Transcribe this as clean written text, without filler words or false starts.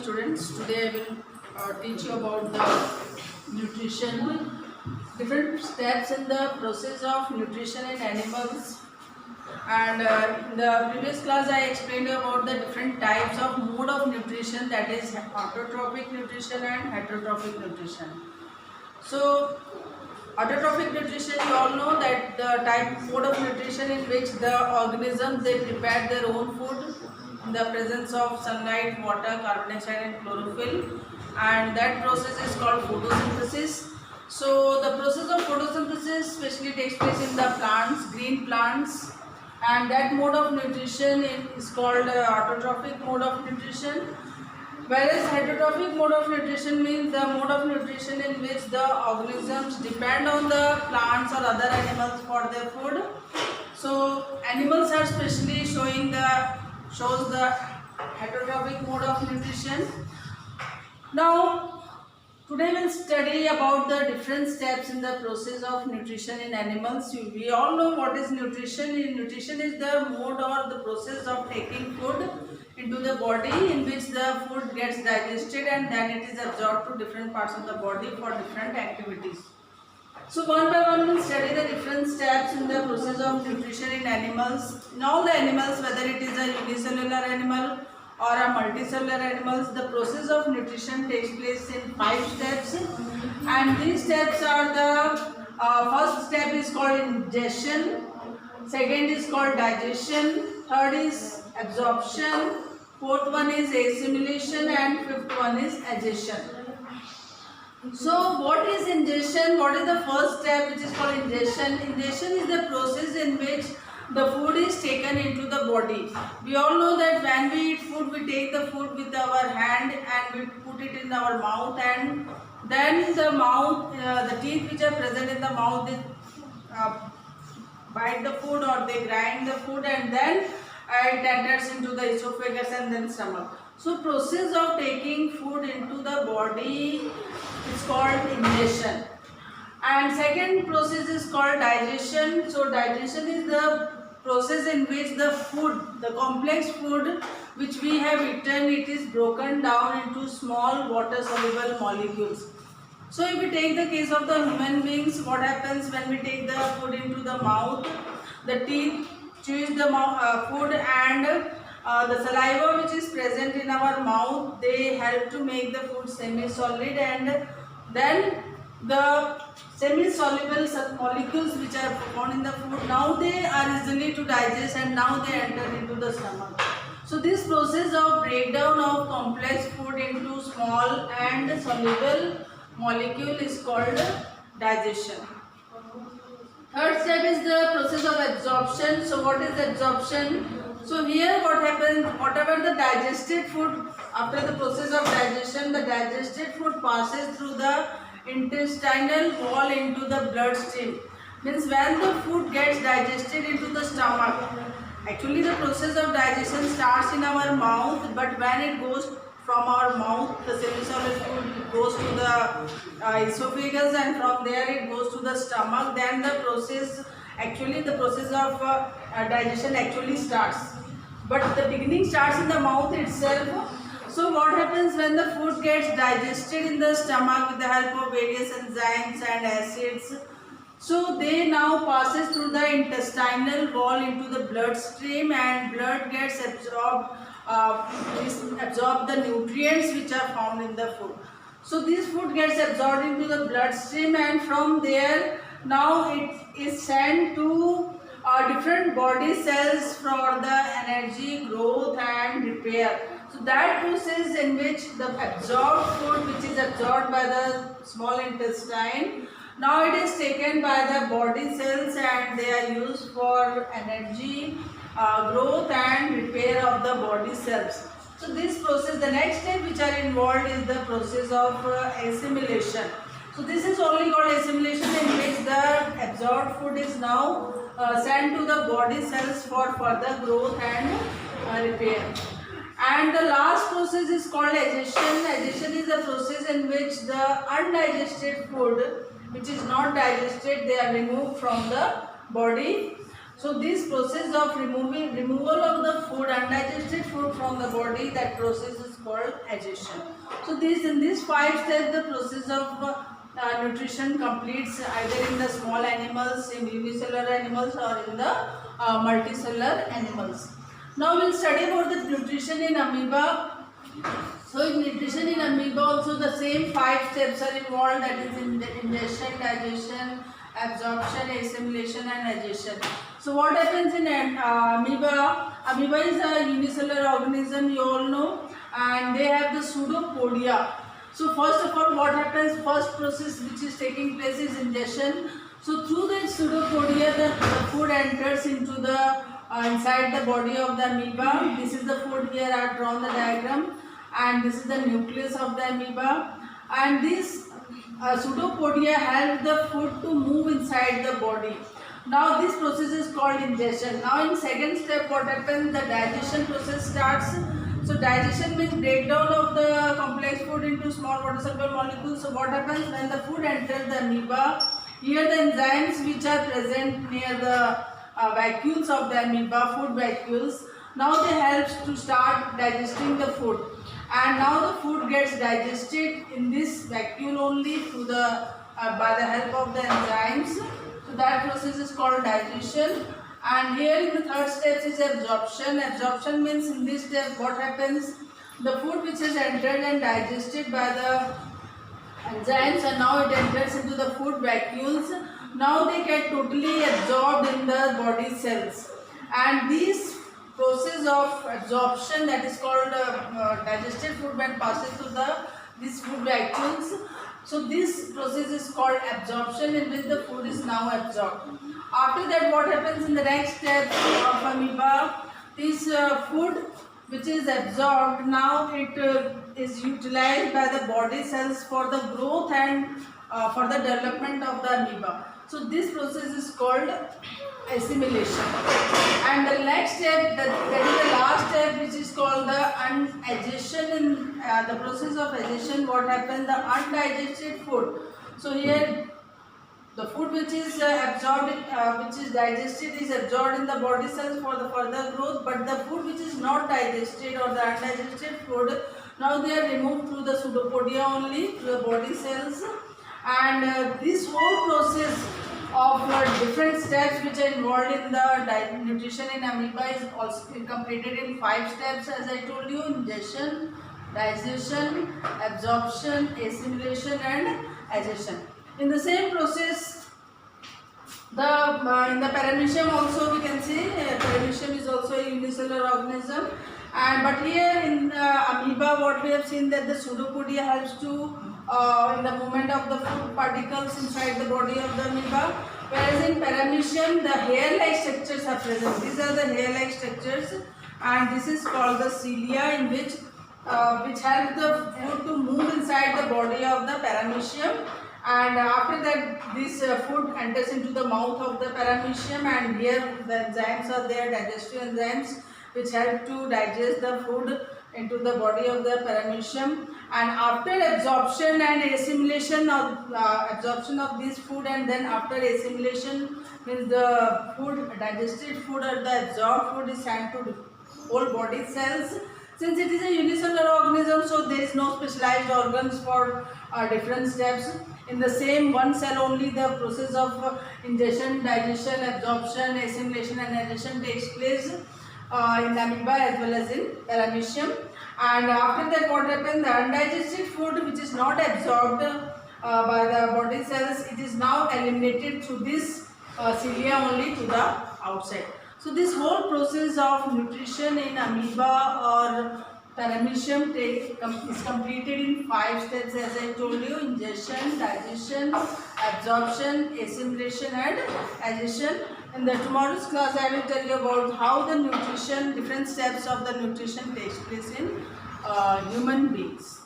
students. Today I will teach you about the nutrition, different steps in the process of nutrition in animals. And in the previous class I explained about the different types of mode of nutrition, that is autotrophic nutrition and heterotrophic nutrition. So autotrophic nutrition, you all know that the mode of nutrition in which the organisms they prepare their own food in the presence of sunlight, water, carbon dioxide and chlorophyll, and that process is called photosynthesis. So the process of photosynthesis especially takes place in the plants, green plants, and that mode of nutrition is called autotrophic mode of nutrition. Whereas heterotrophic mode of nutrition means the mode of nutrition in which the organisms depend on the plants or other animals for their food. So animals are specially shows the heterotrophic mode of nutrition. Now today we'll study about the different steps in the process of nutrition in animals. We all know what is nutrition. Nutrition is the mode or the process of taking food into the body in which the food gets digested and then it is absorbed to different parts of the body for different activities. So one by one we'll study the different steps in the process of nutrition in animals. In all the animals, whether it is a unicellular animal or a multicellular animals, the process of nutrition takes place in 5 steps, and these steps are the first step is called ingestion, second is called digestion, third is absorption, fourth one is assimilation, and fifth one is digestion. So what is ingestion? What is the first step which is called ingestion? Ingestion is the process in which the food is taken into the body. We all know that when we eat food, we take the food with our hand and we put it in our mouth, and then the teeth which are present in the mouth, they bite the food or they grind the food, and then it enters into the esophagus and then stomach. So process of taking food into the body is called ingestion. And second process is called digestion. So digestion is the process in which the food, the complex food which we have eaten, it is broken down into small water soluble molecules. So if we take the case of the human beings, what happens when we take the food into the mouth? The teeth chews the food, and the saliva which is present in our mouth, they help to make the food semi-solid, and then the semi-soluble molecules which are found in the food, now they are easily to digest and now they enter into the stomach. So this process of breakdown of complex food into small and soluble molecule is called digestion. Third step is the process of absorption. So what is absorption? So here what happens, whatever the digested food, after the process of digestion, the digested food passes through the intestinal wall into the bloodstream. Means when the food gets digested into the stomach, actually the process of digestion starts in our mouth, but when it goes from our mouth, the semi-solid food goes to the esophagus, and from there it goes to the stomach, then the process of digestion actually starts. But the beginning starts in the mouth itself. So what happens when the food gets digested in the stomach with the help of various enzymes and acids? So they now passes through the intestinal wall into the bloodstream, and blood gets absorb the nutrients which are found in the food. So this food gets absorbed into the bloodstream, and from there now it is sent to different body cells for the energy, growth and repair. So that process in which the absorbed food which is absorbed by the small intestine, now it is taken by the body cells and they are used for energy, growth and repair of the body cells. So this process, the next step which are involved is the process of assimilation. So this is only called assimilation, in which the absorbed food is now sent to the body cells for further growth and repair. And the last process is called digestion. Digestion is the process in which the undigested food which is not digested, they are removed from the body. So this process of removal of the food, undigested food from the body, that process is called digestion. So in these 5 steps, the process of nutrition completes either in the small animals, in unicellular animals, or in the multicellular animals. Now we'll study about the nutrition in amoeba. So in nutrition in amoeba also the same 5 steps are involved, that is in the ingestion, digestion, absorption, assimilation and digestion. So what happens in amoeba? Amoeba is a unicellular organism, you all know, and they have the pseudopodia. So first of all, what happens, first process which is taking place is ingestion. So through the pseudopodia the food enters into the inside the body of the amoeba. This is the food, here I have drawn the diagram, and this is the nucleus of the amoeba, and this pseudopodia help the food to move inside the body. Now this process is called ingestion. Now in second step what happens, the digestion process starts. So digestion means breakdown of the complex food into small water soluble molecules. So what happens when the food enters the amoeba, here the enzymes which are present near the vacuoles of the amoeba, food vacuoles, now they help to start digesting the food, and now the food gets digested in this vacuole only through the by the help of the enzymes. So that process is called digestion. And here in the third step is absorption. Absorption means in this step what happens, the food which is entered and digested by the enzymes, and now it enters into the food vacuoles. Now they get totally absorbed in the body cells, and this process of absorption, that is called digested food when passes through these food vacuoles. So this process is called absorption, in which the food is now absorbed. After that what happens in the next step of amoeba, this food which is absorbed, now it is utilized by the body cells for the growth and for the development of the amoeba. So this process is called assimilation. And the next step, that is the last step, which is called the digestion. In the process of digestion, what happens, the undigested food. So here the food which is absorbed, which is digested, is absorbed in the body cells for the further growth, but the food which is not digested or the undigested food, now they are removed through the pseudopodia only, through the body cells. And this whole process of different steps which are involved in the nutrition in amoeba is also completed in 5 steps, as I told you: ingestion, digestion, absorption, assimilation and digestion. In the same process, in the paramecium also we can see, paramecium is also a unicellular organism, and but here in amoeba what we have seen, that the pseudopodia helps to in the movement of the food particles inside the body of the amoeba, whereas in paramecium the hair-like structures are present. These are the hair-like structures, and this is called the cilia, in which help the food to move inside the body of the paramecium. And after that this food enters into the mouth of the paramecium, and here the enzymes are there, digestive enzymes, which help to digest the food into the body of the paramecium. And after absorption and assimilation of absorption of this food, and then after assimilation means the food, digested food or the absorbed food is sent to whole body cells. Since it is a unicellular organism, so there is no specialized organs for different steps. In the same one cell only the process of ingestion, digestion, absorption, assimilation and digestion takes place in amoeba as well as in paramecium. And after that what happens, the undigested food which is not absorbed by the body cells, it is now eliminated through this cilia only to the outside. So this whole process of nutrition in amoeba or paramecium is completed in 5 steps, as I told you: ingestion, digestion, absorption, assimilation and digestion. In the tomorrow's class I will tell you about how the nutrition, different steps of the nutrition takes place in human beings.